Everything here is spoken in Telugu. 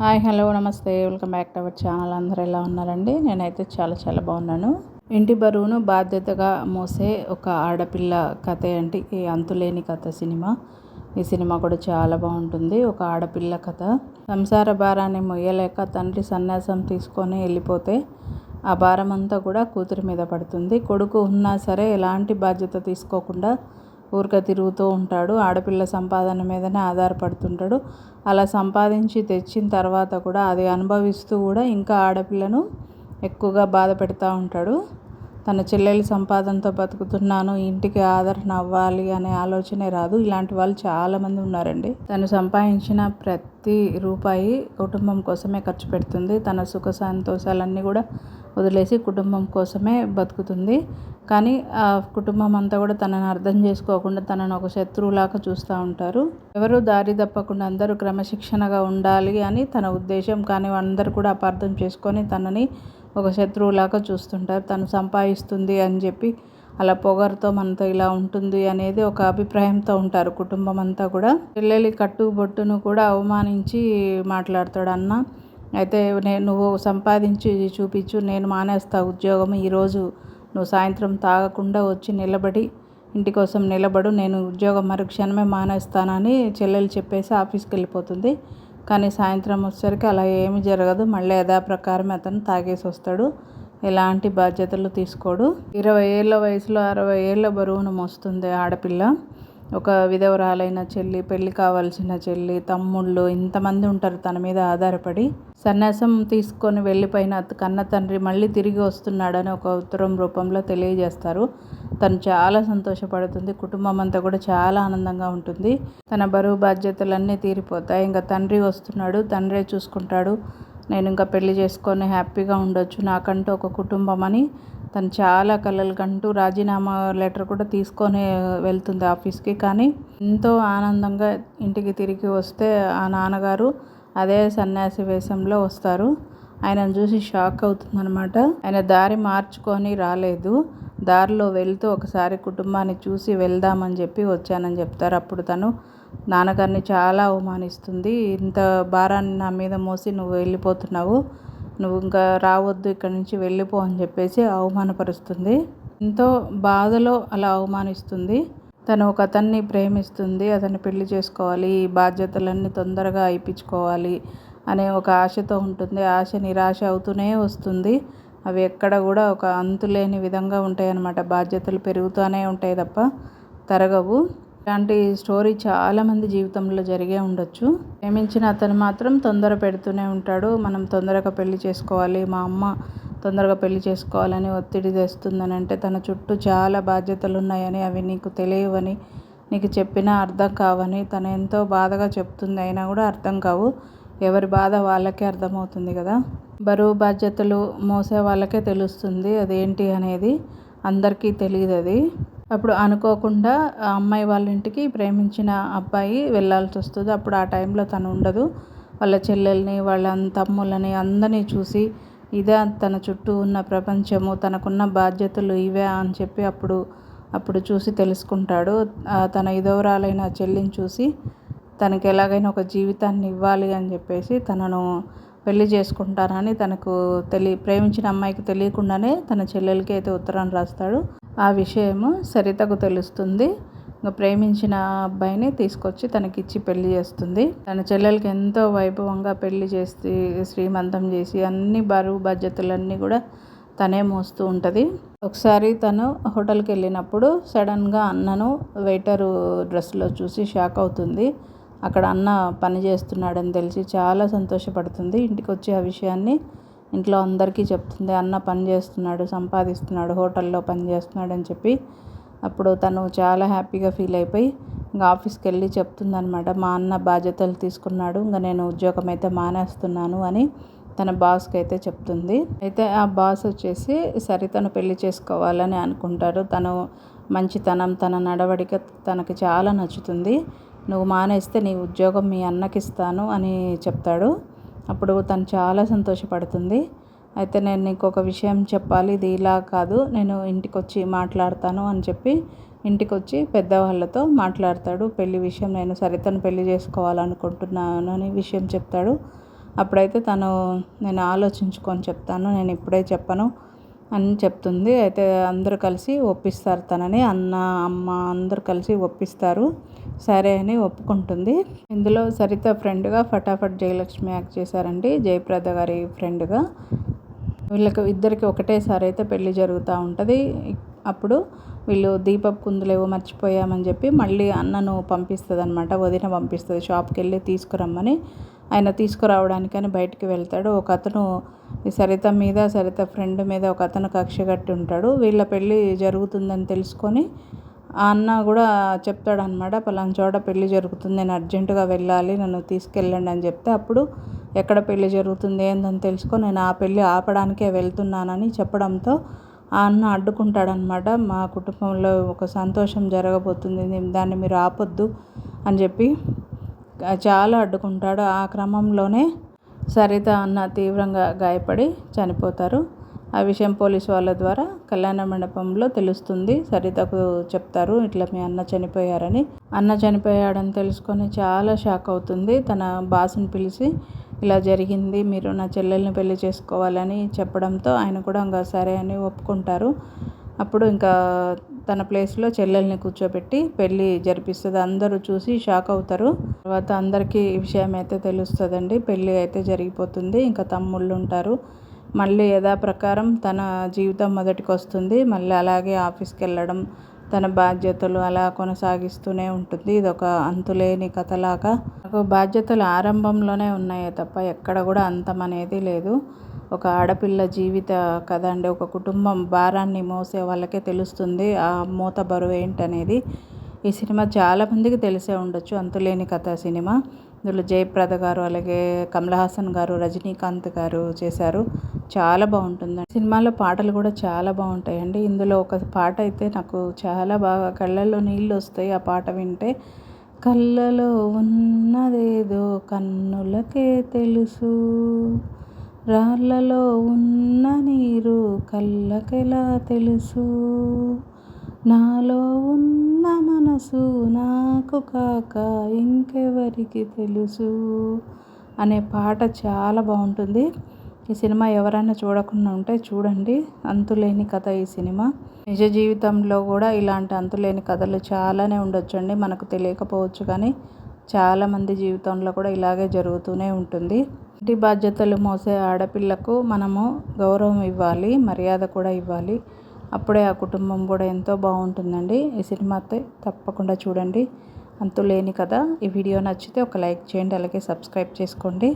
హాయ్ హలో నమస్తే welcome back to our channel. అందరూ ఎలా ఉన్నారండి? నేనైతే చాలా చాలా బాగున్నాను. ఇంటి బరువును బాధ్యతగా మోసే ఒక ఆడపిల్ల కథే అంటే ఈ అంతులేని కథ సినిమా. ఈ సినిమా కూడా చాలా బాగుంటుంది. ఒక ఆడపిల్ల కథ. సంసార భారాన్ని మొయ్యలేక తండ్రి సన్యాసం తీసుకొని వెళ్ళిపోతే ఆ భారం అంతా కూడా కూతురి మీద పడుతుంది. కొడుకు ఉన్నా సరే ఎలాంటి బాధ్యత తీసుకోకుండా ఊరికే తిరుగుతూ ఉంటాడు. ఆడపిల్ల సంపాదన మీదనే ఆధారపడుతుంటాడు. అలా సంపాదించి తెచ్చిన తర్వాత కూడా అది అనుభవిస్తూ కూడా ఇంకా ఆడపిల్లను ఎక్కువగా బాధ పెడతా ఉంటాడు. తన చెల్లెలి సంపాదనతో బతుకుతున్నాను, ఇంటికి ఆదరణ అవ్వాలి అనే ఆలోచనే రాదు. ఇలాంటి వాళ్ళు చాలామంది ఉన్నారండి. తను సంపాదించిన ప్రతి రూపాయి కుటుంబం కోసమే ఖర్చు పెడుతుంది. తన సుఖ సంతోషాలన్నీ కూడా వదిలేసి కుటుంబం కోసమే బతుకుతుంది. కానీ ఆ కుటుంబం అంతా కూడా తనని అర్థం చేసుకోకుండా తనను ఒక శత్రువులాగా చూస్తూ ఉంటారు. ఎవరు దారి తప్పకుండా అందరూ క్రమశిక్షణగా ఉండాలి అని తన ఉద్దేశం. కానీ అందరూ కూడా అపార్థం చేసుకొని తనని ఒక శత్రువులాగా చూస్తుంటారు. తను సంపాదిస్తుంది అని చెప్పి అలా పొగరుతో మనతో ఇలా ఉంటుంది అనేది ఒక అభిప్రాయంతో ఉంటారు కుటుంబం అంతా కూడా. చెల్లెలి కట్టుబొట్టును కూడా అవమానించి మాట్లాడతాడు అన్న. అయితే నువ్వు సంపాదించి చూపించు, నేను మానేస్తా ఉద్యోగం. ఈరోజు నువ్వు సాయంత్రం తాగకుండా వచ్చి నిలబడి ఇంటి కోసం నిలబడు, నేను ఉద్యోగం మరుక్షణమే మానేస్తానని చెల్లెలు చెప్పేసి ఆఫీస్కి వెళ్ళిపోతుంది. కానీ సాయంత్రం వచ్చేసరికి అలా ఏమీ జరగదు. మళ్ళీ యథాప్రకారం అతను తాగేసి వస్తాడు. ఎలాంటి బాధ్యతలు తీసుకోడు. 20 ఏళ్ళ వయసులో 60 ఏళ్ళ బరువును మోస్తుంది ఆడపిల్ల. ఒక విధవరాలైన చెల్లి, పెళ్ళి కావాల్సిన చెల్లి, తమ్ముళ్ళు ఇంతమంది ఉంటారు తన మీద ఆధారపడి. సన్యాసం తీసుకొని వెళ్ళిపోయిన కన్న తండ్రి మళ్ళీ తిరిగి వస్తున్నాడని ఒక ఉత్తరం రూపంలో తెలియజేస్తారు. తను చాలా సంతోషపడుతుంది. కుటుంబం అంతా కూడా చాలా ఆనందంగా ఉంటుంది. తన బరువు బాధ్యతలన్నీ తీరిపోతాయి. ఇంకా తండ్రి వస్తున్నాడు, తండ్రే చూసుకుంటాడు, నేను ఇంకా పెళ్లి చేసుకొని హ్యాపీగా ఉండొచ్చు, నాకంటూ ఒక కుటుంబం అని తను చాలా కలలు కంటూ రాజీనామా లెటర్ కూడా తీసుకొని వెళ్తుంది ఆఫీస్కి. కానీ ఎంతో ఆనందంగా ఇంటికి తిరిగి వస్తే ఆ నాన్నగారు అదే సన్యాసి వేషంలో వస్తారు. ఆయనను చూసి షాక్ అవుతుందన్నమాట. ఆయన దారి మార్చుకొని రాలేదు, దారిలో వెళ్తూ ఒకసారి కుటుంబాన్ని చూసి వెళ్దామని చెప్పి వచ్చానని చెప్తారు. అప్పుడు తను నాన్నగారిని చాలా అవమానిస్తుంది. ఇంత భారాన్ని నా మీద మోసి నువ్వు వెళ్ళిపోతున్నావు, నువ్వు ఇంకా రావద్దు, ఇక్కడి నుంచి వెళ్ళిపో అని చెప్పేసి అవమానపరుస్తుంది. ఎంతో బాధలో అలా అవమానిస్తుంది. తను ఒక అతన్ని ప్రేమిస్తుంది, అతన్ని పెళ్లి చేసుకోవాలి, ఈ బాధ్యతలన్నీ తొందరగా అయిపించుకోవాలి అనే ఒక ఆశతో ఉంటుంది. ఆశ నిరాశ అవుతూనే వస్తుంది. అవి ఎక్కడ కూడా ఒక అంతులేని విధంగా ఉంటాయి అన్నమాట. బాధ్యతలు పెరుగుతూనే ఉంటాయి తప్ప తరగవు. ఇలాంటి స్టోరీ చాలామంది జీవితంలో జరిగే ఉండొచ్చు. ప్రేమించిన అతను మాత్రం తొందర పెడుతూనే ఉంటాడు. మనం తొందరగా పెళ్లి చేసుకోవాలి, మా అమ్మ తొందరగా పెళ్లి చేసుకోవాలని ఒత్తిడి తెస్తుందని. అంటే తన చుట్టూ చాలా బాధ్యతలు ఉన్నాయని, అవి నీకు తెలియవని, నీకు చెప్పినా అర్థం కావని తను ఎంతో బాధగా చెప్తుంది. అయినా కూడా అర్థం కావు. ఎవరి బాధ వాళ్ళకే అర్థమవుతుంది కదా. బరువు బాధ్యతలు మోసే వాళ్ళకే తెలుస్తుంది అదేంటి అనేది, అందరికీ తెలియదు అది. అప్పుడు అనుకోకుండా ఆ అమ్మాయి వాళ్ళ ఇంటికి ప్రేమించిన అబ్బాయి వెళ్ళాల్సి వస్తుంది. అప్పుడు ఆ టైంలో తను ఉండదు. వాళ్ళ చెల్లెల్ని, వాళ్ళ తమ్ముళ్ళని అందరినీ చూసి ఇదే తన చుట్టూ ఉన్న ప్రపంచము, తనకున్న బాధ్యతలు ఇవే అని చెప్పి అప్పుడు చూసి తెలుసుకుంటాడు. తన విధవరాలైన చెల్లిని చూసి తనకి ఎలాగైనా ఒక జీవితాన్ని ఇవ్వాలి అని చెప్పేసి తనను పెళ్లి చేసుకుంటానని తనకు ప్రేమించిన అమ్మాయికి తెలియకుండానే తన చెల్లెలకి అయితే ఉత్తరం రాస్తాడు. ఆ విషయము సరితకు తెలుస్తుంది. ఇంకా ప్రేమించిన అబ్బాయిని తీసుకొచ్చి తనకిచ్చి పెళ్లి చేస్తుంది. తన చెల్లెలకి ఎంతో వైభవంగా పెళ్లి చేసి శ్రీమంతం చేసి అన్ని బరువు బాధ్యతలన్నీ కూడా తనే మోస్తూ ఉంటుంది. ఒకసారి తను హోటల్కి వెళ్ళినప్పుడు సడన్గా అన్నను వెయిటరు డ్రెస్లో చూసి షాక్ అవుతుంది. అక్కడ అన్న పని చేస్తున్నాడని తెలిసి చాలా సంతోషపడుతుంది. ఇంటికి వచ్చి ఆ విషయాన్ని ఇంట్లో అందరికీ చెప్తుంది. అన్న పని చేస్తున్నాడు, సంపాదిస్తున్నాడు, హోటల్లో పని చేస్తున్నాడు అని చెప్పి. అప్పుడు తను చాలా హ్యాపీగా ఫీల్ అయిపోయి ఇంకా ఆఫీస్కి వెళ్ళి చెప్తుందనమాట, మా అన్న బాధ్యతలు తీసుకున్నాడు, ఇంకా నేను ఉద్యోగం అయితే మానేస్తున్నాను అని తన బాస్కి అయితే చెప్తుంది. అయితే ఆ బాస్ వచ్చేసి సరితను పెళ్లి చేసుకోవాలని అనుకుంటారు. తను మంచితనం, తన నడవడిక తనకి చాలా నచ్చుతుంది. నువ్వు మానేస్తే నీ ఉద్యోగం మీ అన్నకి ఇస్తాను అని చెప్తాడు. అప్పుడు తను చాలా సంతోషపడుతుంది. అయితే నేను నీకు ఒక విషయం చెప్పాలి, ఇది ఇలా కాదు, నేను ఇంటికి వచ్చి మాట్లాడతాను అని చెప్పి ఇంటికి వచ్చి పెద్దవాళ్ళతో మాట్లాడతాడు. పెళ్లి విషయం, నేను సరితను పెళ్లి చేసుకోవాలనుకుంటున్నాను అనే విషయం చెప్తాడు. అప్పుడైతే తను నేను ఆలోచించుకొని చెప్తాను, నేను ఇప్పుడే చెప్పను అని చెప్తుంది. అయితే అందరూ కలిసి ఒప్పిస్తారు తనని. అన్న, అమ్మ అందరూ కలిసి ఒప్పిస్తారు. సరే అని ఒప్పుకుంటుంది. ఇందులో సరిత ఫ్రెండ్గా ఫటాఫట్ జయలక్ష్మి యాక్ట్ చేశారండి, జయప్రద గారి ఫ్రెండ్గా. వీళ్ళకి ఇద్దరికి ఒకటేసారి అయితే పెళ్లి జరుగుతూ ఉంటుంది. అప్పుడు వీళ్ళు దీపపు కుందులేవో మర్చిపోయామని చెప్పి మళ్ళీ అన్నను పంపిస్తుంది అనమాట, వదిన పంపిస్తుంది షాప్కి వెళ్ళి తీసుకురమ్మని. ఆయన తీసుకురావడానికని బయటికి వెళ్తాడు. ఒక అతను సరిత మీద, సరిత ఫ్రెండ్ మీద ఒక అతను కక్ష కట్టి ఉంటాడు. వీళ్ళ పెళ్ళి జరుగుతుందని తెలుసుకొని ఆ అన్న కూడా చెప్తాడనమాట, పలానా చోట పెళ్ళి జరుగుతుంది, నేను అర్జెంటుగా వెళ్ళాలి, నన్ను తీసుకెళ్ళండి అని చెప్తే, అప్పుడు ఎక్కడ పెళ్ళి జరుగుతుంది ఏందని తెలుసుకొని నేను ఆ పెళ్ళి ఆపడానికే వెళ్తున్నానని చెప్పడంతో ఆ అన్న అడ్డుకుంటాడనమాట. మా కుటుంబంలో ఒక సంతోషం జరగబోతుంది, దాన్ని మీరు ఆపొద్దు అని చెప్పి చాలా అడ్డుకుంటాడు. ఆ క్రమంలోనే సరిత అన్న తీవ్రంగా గాయపడి చనిపోతారు. ఆ విషయం పోలీసు వాళ్ళ ద్వారా కళ్యాణ మండపంలో తెలుస్తుంది. సరితకు చెప్తారు, ఇట్లా మీ అన్న చనిపోయారని. అన్న చనిపోయాడని తెలుసుకొని చాలా షాక్ అవుతుంది. తన బాస్ని పిలిచి ఇలా జరిగింది, మీరు నా చెల్లెల్ని పెళ్లి చేసుకోవాలని చెప్పడంతో ఆయన కూడా ఇంకా సరే అని ఒప్పుకుంటారు. అప్పుడు ఇంకా తన ప్లేస్లో చెల్లెల్ని కూర్చోబెట్టి పెళ్ళి జరిపిస్తుంది. అందరూ చూసి షాక్ అవుతారు. తర్వాత అందరికీ ఈ విషయం అయితే తెలుస్తుందండి. పెళ్ళి అయితే జరిగిపోతుంది. ఇంకా తమ్ముళ్ళు ఉంటారు. మళ్ళీ యథాప్రకారం తన జీవితం మొదటికి వస్తుంది. మళ్ళీ అలాగే ఆఫీస్కి వెళ్ళడం, తన బాధ్యతలు అలా కొనసాగిస్తూనే ఉంటుంది. ఇదొక అంతులేని కథలాగా. నాకు బాధ్యతలు ఆరంభంలోనే ఉన్నాయే తప్ప ఎక్కడ కూడా అంతం అనేది లేదు. ఒక ఆడపిల్ల జీవిత కథ అండి. ఒక కుటుంబం భారాన్ని మోసే వాళ్ళకే తెలుస్తుంది ఆ మూత బరువు ఏంటనేది. ఈ సినిమా చాలామందికి తెలిసే ఉండొచ్చు, అంతులేని కథ సినిమా. ఇందులో జయప్రద గారు, అలాగే కమల్ హాసన్ గారు, రజనీకాంత్ గారు చేశారు. చాలా బాగుంటుందండి. సినిమాలో పాటలు కూడా చాలా బాగుంటాయండి. ఇందులో ఒక పాట అయితే నాకు చాలా బాగా కళ్ళల్లో నీళ్ళు వస్తాయి ఆ పాట వింటే. కళ్ళలో ఉన్నదేదో కన్నులకే తెలుసు, రాళ్ళలో ఉన్న నీరు కళ్ళకెలా తెలుసు, నాలో ఉన్న మనసు నాకు కాక ఇంకెవరికి తెలుసు అనే పాట చాలా బాగుంటుంది. ఈ సినిమా ఎవరైనా చూడకుండా ఉంటే చూడండి. అంతులేని కథ ఈ సినిమా. నిజ జీవితంలో కూడా ఇలాంటి అంతులేని కథలు చాలానే ఉండొచ్చండి, మనకు తెలియకపోవచ్చు, కానీ చాలామంది జీవితంలో కూడా ఇలాగే జరుగుతూనే ఉంటుంది. ఇంటి బాధ్యతలు మోసే ఆడపిల్లకు మనము గౌరవం ఇవ్వాలి, మర్యాద కూడా ఇవ్వాలి. అప్పుడే ఆ కుటుంబం కూడా ఎంతో బాగుంటుందండి. ఈ సినిమాతో తప్పకుండా చూడండి, అంతులేని కథ. ఈ వీడియో నచ్చితే ఒక లైక్ చేయండి, అలాగే సబ్స్క్రైబ్ చేసుకోండి.